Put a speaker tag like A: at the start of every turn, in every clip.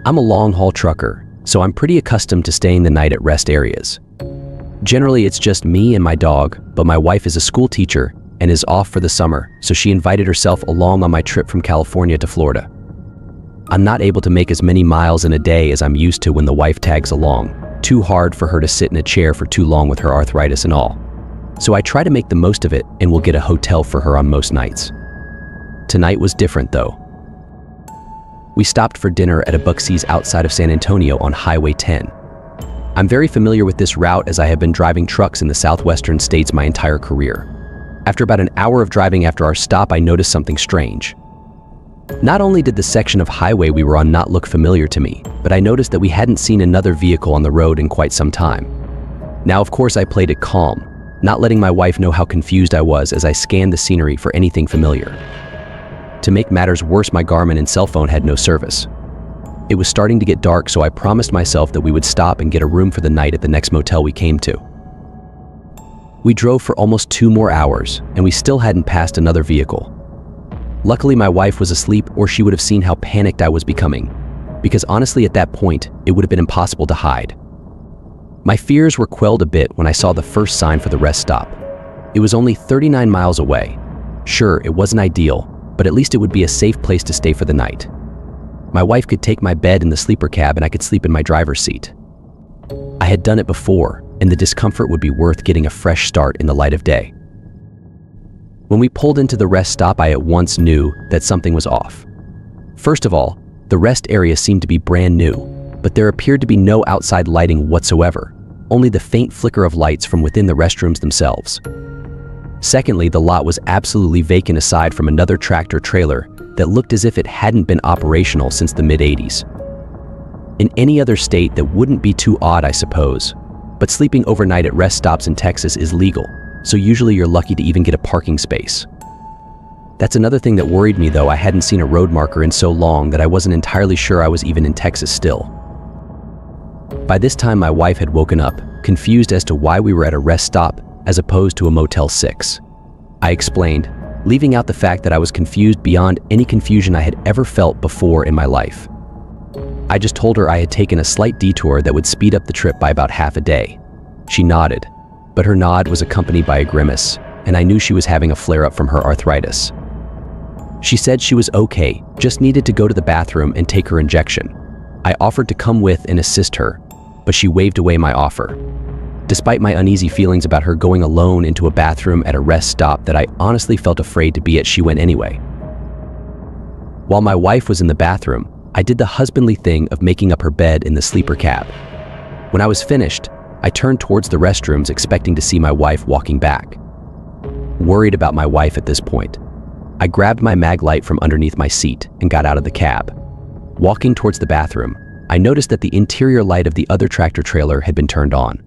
A: I'm a long-haul trucker, so I'm pretty accustomed to staying the night at rest areas. Generally, it's just me and my dog, but my wife is a school teacher and is off for the summer, so she invited herself along on my trip from California to Florida. I'm not able to make as many miles in a day as I'm used to when the wife tags along. Too hard for her to sit in a chair for too long with her arthritis and all. So I try to make the most of it and will get a hotel for her on most nights. Tonight was different though. We stopped for dinner at a Bucksies outside of San Antonio on Highway 10. I'm very familiar with this route as I have been driving trucks in the southwestern states my entire career. After about an hour of driving after our stop, I noticed something strange. Not only did the section of highway we were on not look familiar to me, but I noticed that we hadn't seen another vehicle on the road in quite some time. Now, of course, I played it calm, not letting my wife know how confused I was as I scanned the scenery for anything familiar. To make matters worse, my Garmin and cell phone had no service. It was starting to get dark, so I promised myself that we would stop and get a room for the night at the next motel we came to. We drove for almost 2 more hours, and we still hadn't passed another vehicle. Luckily, my wife was asleep, or she would have seen how panicked I was becoming, because honestly, at that point, it would have been impossible to hide. My fears were quelled a bit when I saw the first sign for the rest stop. It was only 39 miles away. Sure, it wasn't ideal, but at least it would be a safe place to stay for the night. My wife could take my bed in the sleeper cab and I could sleep in my driver's seat. I had done it before, and the discomfort would be worth getting a fresh start in the light of day. When we pulled into the rest stop, I at once knew that something was off. First of all, the rest area seemed to be brand new, but there appeared to be no outside lighting whatsoever, only the faint flicker of lights from within the restrooms themselves. Secondly, the lot was absolutely vacant aside from another tractor trailer that looked as if it hadn't been operational since the mid-80s. In any other state, that wouldn't be too odd, I suppose, but sleeping overnight at rest stops in Texas is legal, so usually you're lucky to even get a parking space. That's another thing that worried me though. I hadn't seen a road marker in so long that I wasn't entirely sure I was even in Texas still. By this time, my wife had woken up, confused as to why we were at a rest stop as opposed to a Motel 6. I explained, leaving out the fact that I was confused beyond any confusion I had ever felt before in my life. I just told her I had taken a slight detour that would speed up the trip by about half a day. She nodded, but her nod was accompanied by a grimace, and I knew she was having a flare-up from her arthritis. She said she was okay, just needed to go to the bathroom and take her injection. I offered to come with and assist her, but she waved away my offer. Despite my uneasy feelings about her going alone into a bathroom at a rest stop that I honestly felt afraid to be at, she went anyway. While my wife was in the bathroom, I did the husbandly thing of making up her bed in the sleeper cab. When I was finished, I turned towards the restrooms expecting to see my wife walking back. Worried about my wife at this point, I grabbed my mag light from underneath my seat and got out of the cab. Walking towards the bathroom, I noticed that the interior light of the other tractor trailer had been turned on.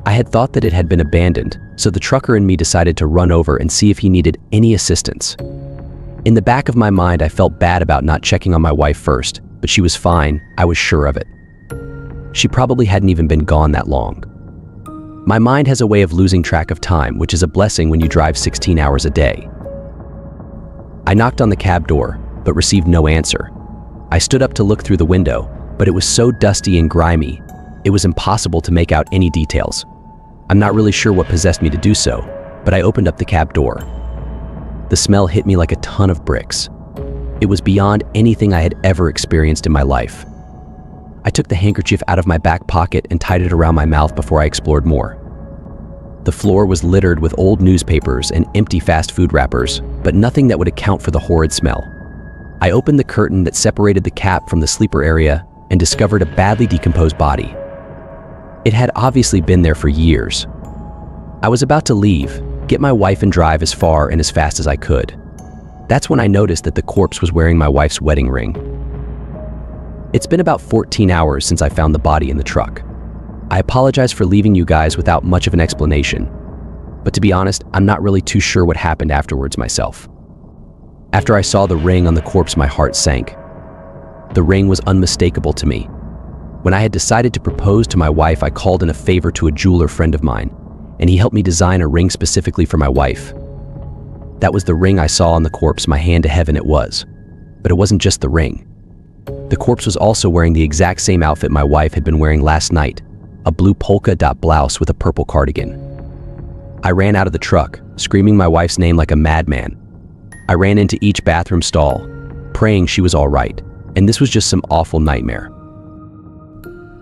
A: I had thought that it had been abandoned, so the trucker and me decided to run over and see if he needed any assistance. In the back of my mind, I felt bad about not checking on my wife first, but she was fine, I was sure of it. She probably hadn't even been gone that long. My mind has a way of losing track of time, which is a blessing when you drive 16 hours a day. I knocked on the cab door, but received no answer. I stood up to look through the window, but it was so dusty and grimy, it was impossible to make out any details. I'm not really sure what possessed me to do so, but I opened up the cab door. The smell hit me like a ton of bricks. It was beyond anything I had ever experienced in my life. I took the handkerchief out of my back pocket and tied it around my mouth before I explored more. The floor was littered with old newspapers and empty fast food wrappers, but nothing that would account for the horrid smell. I opened the curtain that separated the cap from the sleeper area and discovered a badly decomposed body. It had obviously been there for years. I was about to leave, get my wife and drive as far and as fast as I could. That's when I noticed that the corpse was wearing my wife's wedding ring. It's been about 14 hours since I found the body in the truck. I apologize for leaving you guys without much of an explanation, but to be honest, I'm not really too sure what happened afterwards myself. After I saw the ring on the corpse, my heart sank. The ring was unmistakable to me. When I had decided to propose to my wife, I called in a favor to a jeweler friend of mine, and he helped me design a ring specifically for my wife. That was the ring I saw on the corpse. My hand to heaven it was. But it wasn't just the ring. The corpse was also wearing the exact same outfit my wife had been wearing last night, a blue polka dot blouse with a purple cardigan. I ran out of the truck, screaming my wife's name like a madman. I ran into each bathroom stall, praying she was all right, and this was just some awful nightmare.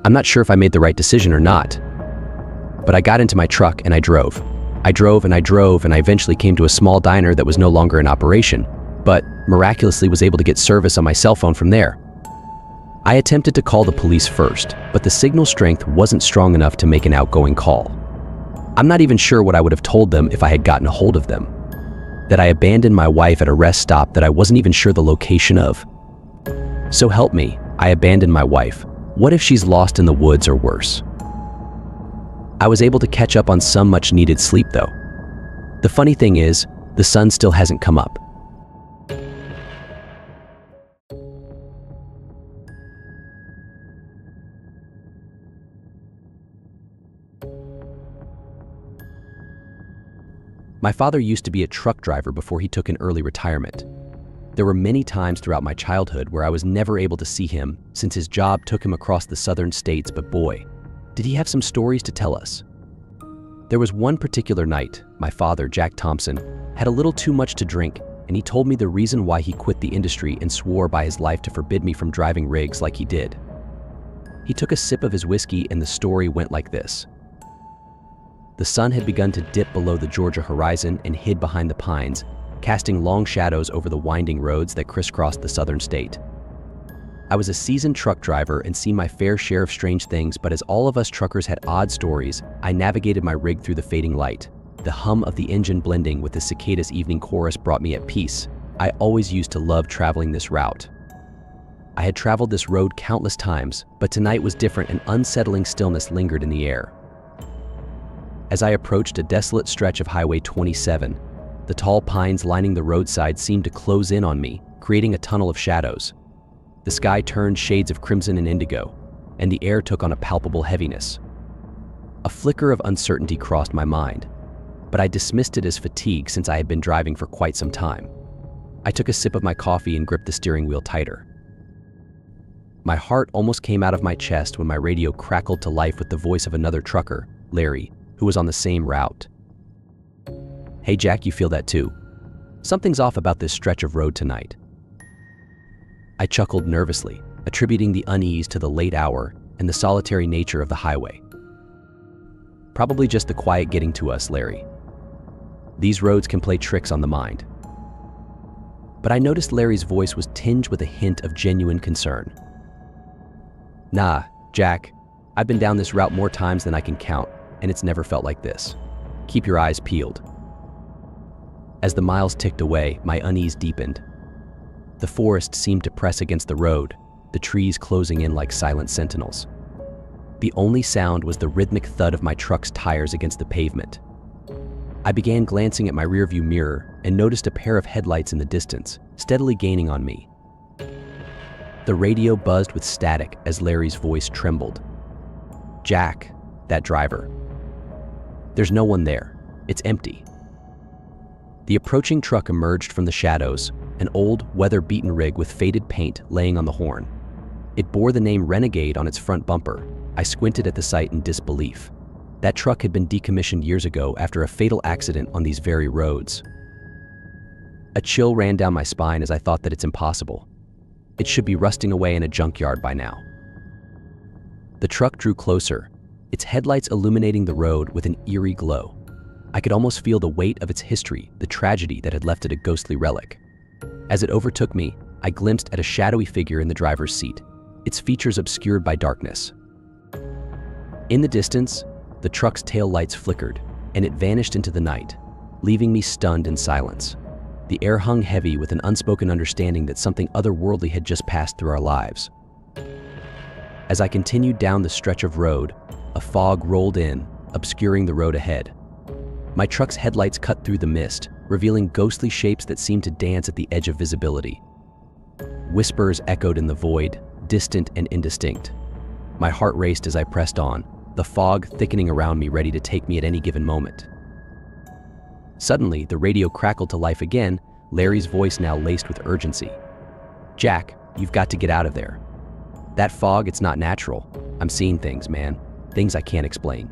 A: I'm not sure if I made the right decision or not, but I got into my truck and I drove. I drove and I eventually came to a small diner that was no longer in operation, but miraculously was able to get service on my cell phone from there. I attempted to call the police first, but the signal strength wasn't strong enough to make an outgoing call. I'm not even sure what I would have told them if I had gotten a hold of them. That I abandoned my wife at a rest stop that I wasn't even sure the location of. So help me, I abandoned my wife. What if she's lost in the woods or worse? I was able to catch up on some much needed sleep though. The funny thing is, the sun still hasn't come up. My father used to be a truck driver before he took an early retirement. There were many times throughout my childhood where I was never able to see him since his job took him across the southern states, but boy, did he have some stories to tell us. There was one particular night, my father, Jack Thompson, had a little too much to drink, and he told me the reason why he quit the industry and swore by his life to forbid me from driving rigs like he did. He took a sip of his whiskey and the story went like this. The sun had begun to dip below the Georgia horizon and hid behind the pines, casting long shadows over the winding roads that crisscrossed the southern state. I was a seasoned truck driver and seen my fair share of strange things, but as all of us truckers had odd stories, I navigated my rig through the fading light. The hum of the engine blending with the cicada's evening chorus brought me at peace. I always used to love traveling this route. I had traveled this road countless times, but tonight was different. An unsettling stillness lingered in the air. As I approached a desolate stretch of Highway 27, the tall pines lining the roadside seemed to close in on me, creating a tunnel of shadows. The sky turned shades of crimson and indigo, and the air took on a palpable heaviness. A flicker of uncertainty crossed my mind, but I dismissed it as fatigue since I had been driving for quite some time. I took a sip of my coffee and gripped the steering wheel tighter. My heart almost came out of my chest when my radio crackled to life with the voice of another trucker, Larry, who was on the same route. Hey Jack, you feel that too? Something's off about this stretch of road tonight. I chuckled nervously, attributing the unease to the late hour and the solitary nature of the highway. Probably just the quiet getting to us, Larry. These roads can play tricks on the mind. But I noticed Larry's voice was tinged with a hint of genuine concern. Nah, Jack, I've been down this route more times than I can count, and it's never felt like this. Keep your eyes peeled. As the miles ticked away, my unease deepened. The forest seemed to press against the road, the trees closing in like silent sentinels. The only sound was the rhythmic thud of my truck's tires against the pavement. I began glancing at my rearview mirror and noticed a pair of headlights in the distance, steadily gaining on me. The radio buzzed with static as Larry's voice trembled. Jack, that driver. There's no one there. It's empty. The approaching truck emerged from the shadows, an old, weather-beaten rig with faded paint laying on the horn. It bore the name Renegade on its front bumper. I squinted at the sight in disbelief. That truck had been decommissioned years ago after a fatal accident on these very roads. A chill ran down my spine as I thought that it's impossible. It should be rusting away in a junkyard by now. The truck drew closer, its headlights illuminating the road with an eerie glow. I could almost feel the weight of its history, the tragedy that had left it a ghostly relic. As it overtook me, I glimpsed at a shadowy figure in the driver's seat, its features obscured by darkness. In the distance, the truck's tail lights flickered, and it vanished into the night, leaving me stunned in silence. The air hung heavy with an unspoken understanding that something otherworldly had just passed through our lives. As I continued down the stretch of road, a fog rolled in, obscuring the road ahead. My truck's headlights cut through the mist, revealing ghostly shapes that seemed to dance at the edge of visibility. Whispers echoed in the void, distant and indistinct. My heart raced as I pressed on, the fog thickening around me, ready to take me at any given moment. Suddenly, the radio crackled to life again, Larry's voice now laced with urgency. Jack, you've got to get out of there. That fog, it's not natural. I'm seeing things, man. Things I can't explain.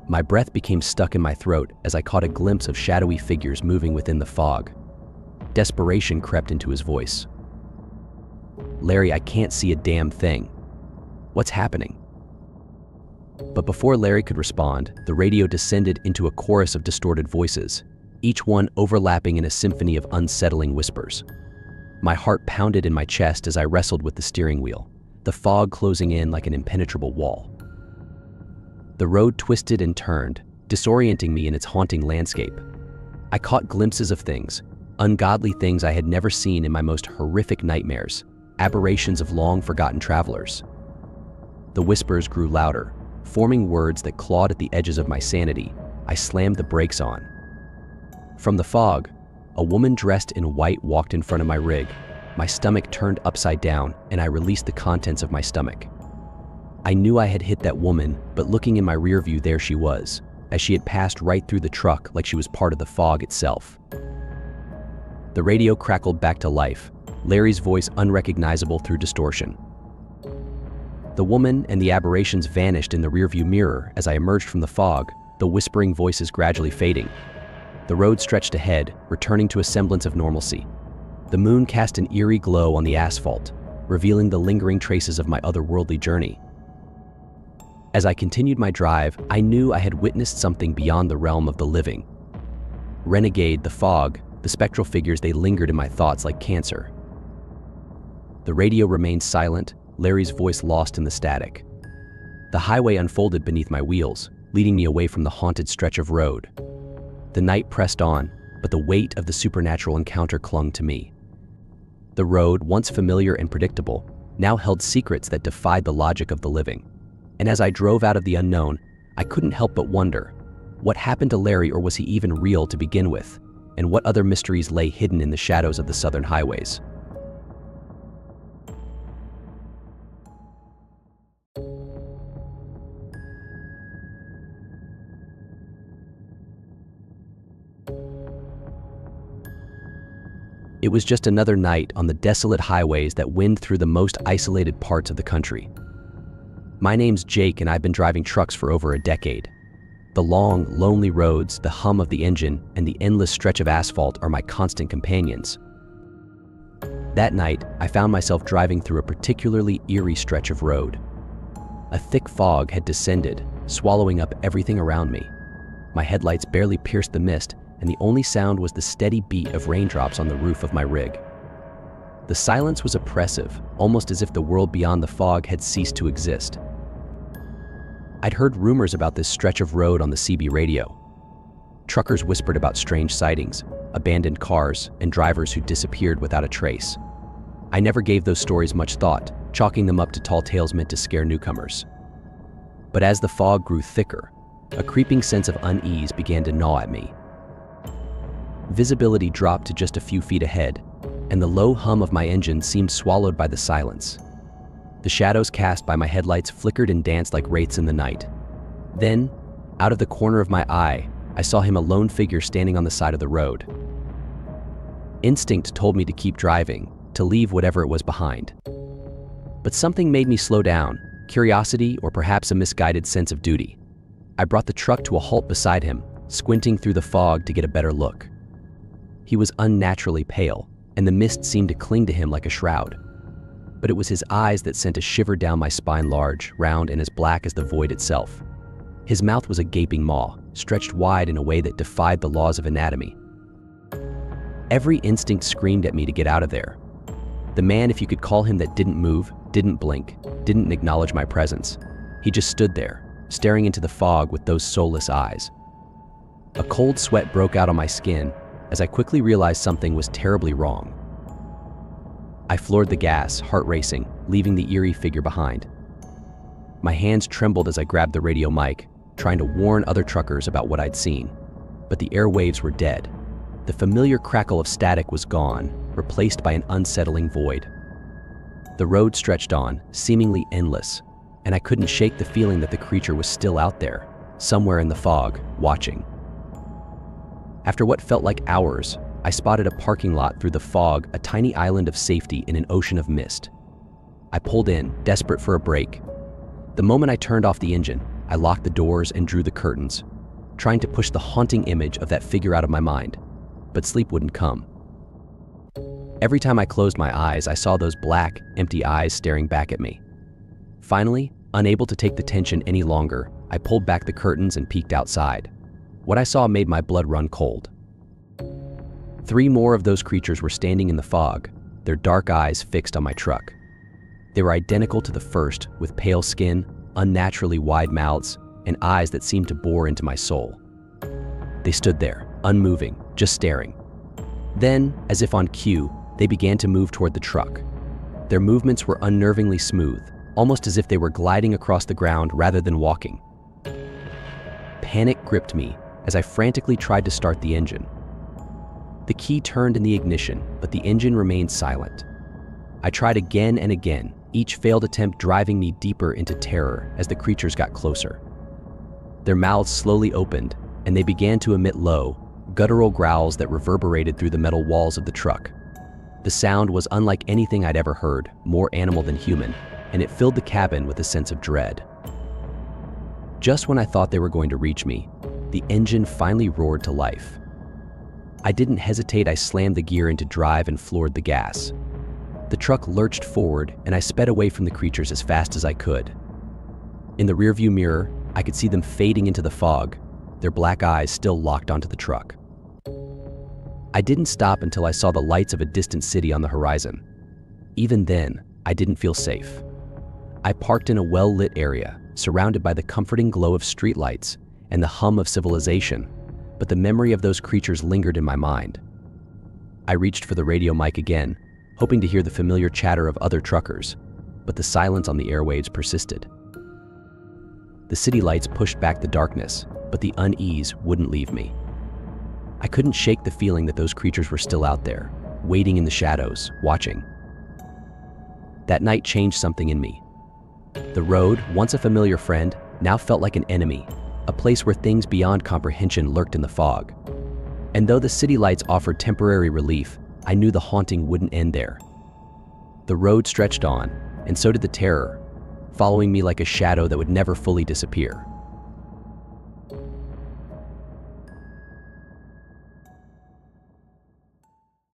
A: My breath became stuck in my throat as I caught a glimpse of shadowy figures moving within the fog. Desperation crept into his voice. Larry, I can't see a damn thing. What's happening? But before Larry could respond, the radio descended into a chorus of distorted voices, each one overlapping in a symphony of unsettling whispers. My heart pounded in my chest as I wrestled with the steering wheel, the fog closing in like an impenetrable wall. The road twisted and turned, disorienting me in its haunting landscape. I caught glimpses of things, ungodly things I had never seen in my most horrific nightmares, aberrations of long-forgotten travelers. The whispers grew louder, forming words that clawed at the edges of my sanity. I slammed the brakes on. From the fog, a woman dressed in white walked in front of my rig. My stomach turned upside down, and I released the contents of my stomach. I knew I had hit that woman, but looking in my rear view, there she was, as she had passed right through the truck like she was part of the fog itself. The radio crackled back to life, Larry's voice unrecognizable through distortion. The woman and the aberrations vanished in the rearview mirror as I emerged from the fog, the whispering voices gradually fading. The road stretched ahead, returning to a semblance of normalcy. The moon cast an eerie glow on the asphalt, revealing the lingering traces of my otherworldly journey. As I continued my drive, I knew I had witnessed something beyond the realm of the living. Renegade, the fog, the spectral figures, they lingered in my thoughts like cancer. The radio remained silent, Larry's voice lost in the static. The highway unfolded beneath my wheels, leading me away from the haunted stretch of road. The night pressed on, but the weight of the supernatural encounter clung to me. The road, once familiar and predictable, now held secrets that defied the logic of the living. And as I drove out of the unknown, I couldn't help but wonder, what happened to Larry, or was he even real to begin with? And what other mysteries lay hidden in the shadows of the southern highways? It was just another night on the desolate highways that wind through the most isolated parts of the country. My name's Jake, and I've been driving trucks for over a decade. The long, lonely roads, the hum of the engine, and the endless stretch of asphalt are my constant companions. That night, I found myself driving through a particularly eerie stretch of road. A thick fog had descended, swallowing up everything around me. My headlights barely pierced the mist, and the only sound was the steady beat of raindrops on the roof of my rig. The silence was oppressive, almost as if the world beyond the fog had ceased to exist. I'd heard rumors about this stretch of road on the CB radio. Truckers whispered about strange sightings, abandoned cars, and drivers who disappeared without a trace. I never gave those stories much thought, chalking them up to tall tales meant to scare newcomers. But as the fog grew thicker, a creeping sense of unease began to gnaw at me. Visibility dropped to just a few feet ahead, and the low hum of my engine seemed swallowed by the silence. The shadows cast by my headlights flickered and danced like wraiths in the night. Then, out of the corner of my eye, I saw him, a lone figure standing on the side of the road. Instinct told me to keep driving, to leave whatever it was behind. But something made me slow down, curiosity or perhaps a misguided sense of duty. I brought the truck to a halt beside him, squinting through the fog to get a better look. He was unnaturally pale, and the mist seemed to cling to him like a shroud. But it was his eyes that sent a shiver down my spine, large, round, and as black as the void itself. His mouth was a gaping maw, stretched wide in a way that defied the laws of anatomy. Every instinct screamed at me to get out of there. The man, if you could call him that, didn't move, didn't blink, didn't acknowledge my presence. He just stood there, staring into the fog with those soulless eyes. A cold sweat broke out on my skin as I quickly realized something was terribly wrong. I floored the gas, heart racing, leaving the eerie figure behind. My hands trembled as I grabbed the radio mic, trying to warn other truckers about what I'd seen. But the airwaves were dead. The familiar crackle of static was gone, replaced by an unsettling void. The road stretched on, seemingly endless, and I couldn't shake the feeling that the creature was still out there, somewhere in the fog, watching. After what felt like hours, I spotted a parking lot through the fog, a tiny island of safety in an ocean of mist. I pulled in, desperate for a break. The moment I turned off the engine, I locked the doors and drew the curtains, trying to push the haunting image of that figure out of my mind. But sleep wouldn't come. Every time I closed my eyes, I saw those black, empty eyes staring back at me. Finally, unable to take the tension any longer, I pulled back the curtains and peeked outside. What I saw made my blood run cold. 3 more of those creatures were standing in the fog, their dark eyes fixed on my truck. They were identical to the first, with pale skin, unnaturally wide mouths, and eyes that seemed to bore into my soul. They stood there, unmoving, just staring. Then, as if on cue, they began to move toward the truck. Their movements were unnervingly smooth, almost as if they were gliding across the ground rather than walking. Panic gripped me as I frantically tried to start the engine. The key turned in the ignition, but the engine remained silent. I tried again and again, each failed attempt driving me deeper into terror as the creatures got closer. Their mouths slowly opened, and they began to emit low, guttural growls that reverberated through the metal walls of the truck. The sound was unlike anything I'd ever heard, more animal than human, and it filled the cabin with a sense of dread. Just when I thought they were going to reach me, the engine finally roared to life. I didn't hesitate. I slammed the gear into drive and floored the gas. The truck lurched forward, and I sped away from the creatures as fast as I could. In the rearview mirror, I could see them fading into the fog, their black eyes still locked onto the truck. I didn't stop until I saw the lights of a distant city on the horizon. Even then, I didn't feel safe. I parked in a well-lit area, surrounded by the comforting glow of streetlights and the hum of civilization, but the memory of those creatures lingered in my mind. I reached for the radio mic again, hoping to hear the familiar chatter of other truckers, but the silence on the airwaves persisted. The city lights pushed back the darkness, but the unease wouldn't leave me. I couldn't shake the feeling that those creatures were still out there, waiting in the shadows, watching. That night changed something in me. The road, once a familiar friend, now felt like an enemy, a place where things beyond comprehension lurked in the fog. And though the city lights offered temporary relief, I knew the haunting wouldn't end there. The road stretched on, and so did the terror, following me like a shadow that would never fully disappear.